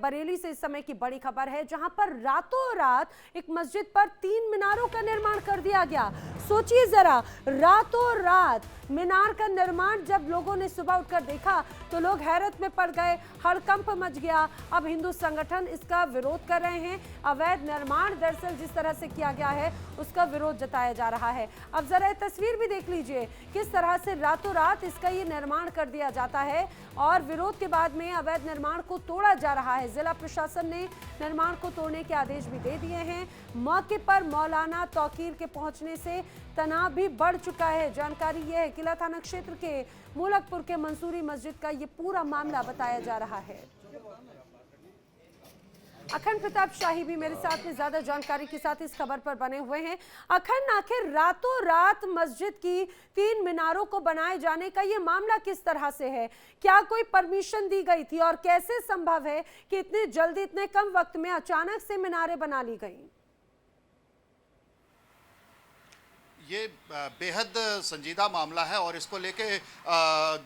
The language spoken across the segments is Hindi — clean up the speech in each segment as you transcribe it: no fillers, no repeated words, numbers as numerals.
बरेली से इस समय की बड़ी खबर है, जहां पर रातों रात एक मस्जिद पर 3 मीनारों का निर्माण कर दिया गया। सोचिए जरा, रातों रात मीनार का निर्माण जब लोगों ने सुबह उठकर देखा तो लोग हैरत में पड़ गए, हड़कंप मच गया। अब हिंदू संगठन इसका विरोध कर रहे हैं। अवैध निर्माण दरअसल जिस तरह से किया गया है उसका विरोध जताया जा रहा है। अब जरा ये तस्वीर भी देख लीजिए, किस तरह से रातों रात इसका ये निर्माण कर दिया जाता है और विरोध के बाद में अवैध निर्माण को तोड़ा जा रहा है। जिला प्रशासन ने निर्माण को तोड़ने के आदेश भी दे दिए हैं। मौके पर मौलाना तौकीर के पहुंचने से तनाव भी बढ़ चुका है। जानकारी यह है, किला थाना क्षेत्र के मुलकपुर के मंसूरी मस्जिद का ये पूरा मामला बताया जा रहा है। अखंड प्रताप शाही भी मेरे साथ में ज्यादा जानकारी के साथ इस खबर पर बने हुए हैं। अखंड, आखिर रातों रात मस्जिद की 3 मीनारों को बनाए जाने का ये मामला किस तरह से है? क्या कोई परमिशन दी गई थी और कैसे संभव है कि इतने जल्दी, इतने कम वक्त में अचानक से मीनारें बना ली गई? ये बेहद संजीदा मामला है और इसको लेके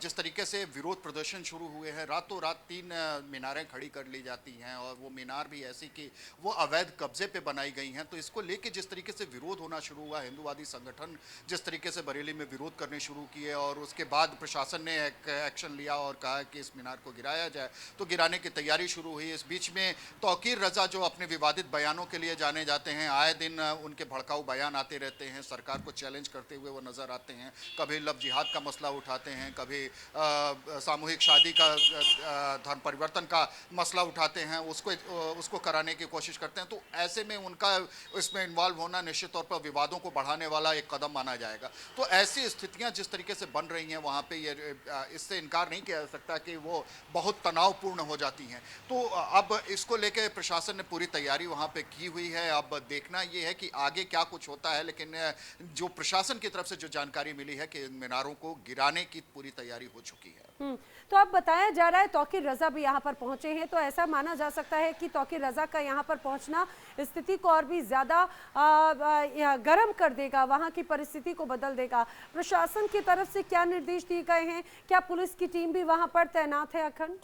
जिस तरीके से विरोध प्रदर्शन शुरू हुए हैं, रातों रात 3 मीनारें खड़ी कर ली जाती हैं और वो मीनार भी ऐसी कि वो अवैध कब्जे पे बनाई गई हैं। तो इसको लेके जिस तरीके से विरोध होना शुरू हुआ, हिंदूवादी संगठन जिस तरीके से बरेली में विरोध करने शुरू किए और उसके बाद प्रशासन ने एक एक्शन लिया और कहा कि इस मीनार को गिराया जाए, तो गिराने की तैयारी शुरू हुई। इस बीच में तौकीर रजा जो अपने विवादित बयानों के लिए जाने जाते हैं, आए दिन उनके भड़काऊ बयान आते रहते हैं, सरकार को चैलेंज करते हुए वो नजर आते हैं। कभी लव जिहाद का मसला उठाते हैं, कभी सामूहिक शादी का, धर्म परिवर्तन का मसला उठाते हैं, उसको कराने की कोशिश करते हैं। तो ऐसे में उनका इसमें इन्वॉल्व होना निश्चित तौर पर विवादों को बढ़ाने वाला एक कदम माना जाएगा। तो ऐसी स्थितियां जिस तरीके से बन रही हैं वहाँ पे, ये इससे इनकार नहीं किया जा सकता कि वो बहुत तनावपूर्ण हो जाती हैं। तो अब इसको लेकर प्रशासन ने पूरी तैयारी वहाँ पे की हुई है। अब देखना ये है कि आगे क्या कुछ होता है, लेकिन जो प्रशासन की तरफ से जो जानकारी मिली है कि इन मीनारों को गिराने की पूरी तैयारी हो चुकी है। तो अब बताया जा रहा है तौकीर रजा भी यहाँ पर पहुंचे हैं, तो ऐसा माना जा सकता है कि तौकीर रजा का यहाँ पर पहुंचना स्थिति को और भी ज्यादा गर्म कर देगा, वहाँ की परिस्थिति को बदल देगा। प्रशासन की तरफ से क्या निर्देश दिए गए हैं? क्या पुलिस की टीम भी वहाँ पर तैनात है? अखंड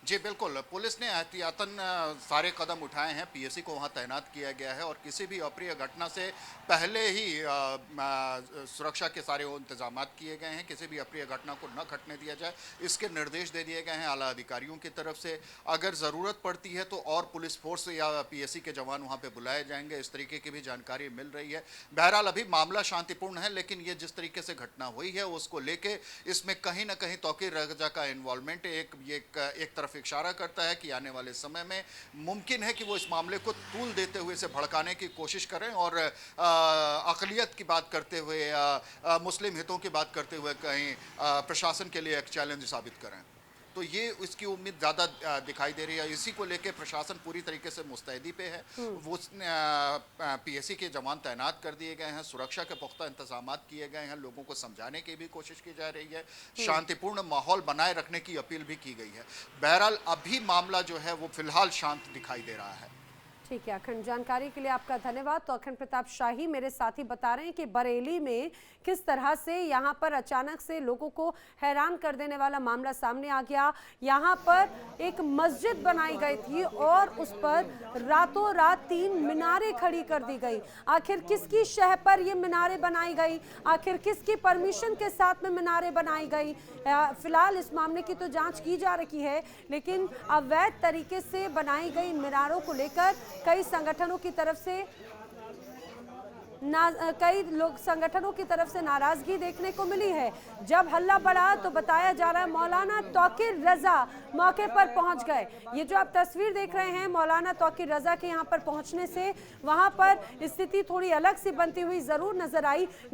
जी बिल्कुल, पुलिस ने एहतियातन सारे कदम उठाए हैं। पीएसी को वहां तैनात किया गया है और किसी भी अप्रिय घटना से पहले ही सुरक्षा के सारे इंतजाम किए गए हैं। किसी भी अप्रिय घटना को न घटने दिया जाए, इसके निर्देश दे दिए गए हैं आला अधिकारियों की तरफ से। अगर ज़रूरत पड़ती है तो और पुलिस फोर्स या पीएसी के जवान वहाँ पर बुलाए जाएंगे, इस तरीके की भी जानकारी मिल रही है। बहरहाल अभी मामला शांतिपूर्ण है, लेकिन ये जिस तरीके से घटना हुई है उसको लेके इसमें कहीं ना कहीं तौकीर रजा का इन्वॉल्वमेंट एक तरफ इशारा करता है कि आने वाले समय में मुमकिन है कि वो इस मामले को तूल देते हुए इसे भड़काने की कोशिश करें और अक़लियत की बात करते हुए, मुस्लिम हितों की बात करते हुए कहीं प्रशासन के लिए एक चैलेंज साबित करें। तो ये इसकी उम्मीद ज़्यादा दिखाई दे रही है। इसी को लेकर प्रशासन पूरी तरीके से मुस्तैदी पे है। वो पीएसी के जवान तैनात कर दिए गए हैं, सुरक्षा के पुख्ता इंतजाम किए गए हैं, लोगों को समझाने की भी कोशिश की जा रही है, शांतिपूर्ण माहौल बनाए रखने की अपील भी की गई है। बहरहाल अभी मामला जो है वो फिलहाल शांत दिखाई दे रहा है। ठीक है अखंड, जानकारी के लिए आपका धन्यवाद। तो अखंड प्रताप शाही मेरे साथी बता रहे हैं कि बरेली में किस तरह से यहाँ पर अचानक से लोगों को हैरान कर देने वाला मामला सामने आ गया। यहाँ पर एक मस्जिद बनाई गई थी और उस पर रातों रात 3 मीनारें खड़ी कर दी गई। आखिर किसकी शह पर ये मीनारें बनाई गई? आखिर किसकी परमिशन के साथ में मीनारें बनाई गई? फिलहाल इस मामले की तो जांच की जा रही है, लेकिन अवैध तरीके से बनाई गई इन मीनारों को लेकर कई संगठनों की तरफ से नाराजगी देखने को मिली है। जब हल्ला बढ़ा तो बताया जा रहा है मौलाना तौकीर रजा मौके पर पहुंच गए। ये जो आप तस्वीर देख रहे हैं, मौलाना तौकीर रजा के यहां पर पहुंचने से वहां पर स्थिति थोड़ी अलग सी बनती हुई जरूर नजर आई।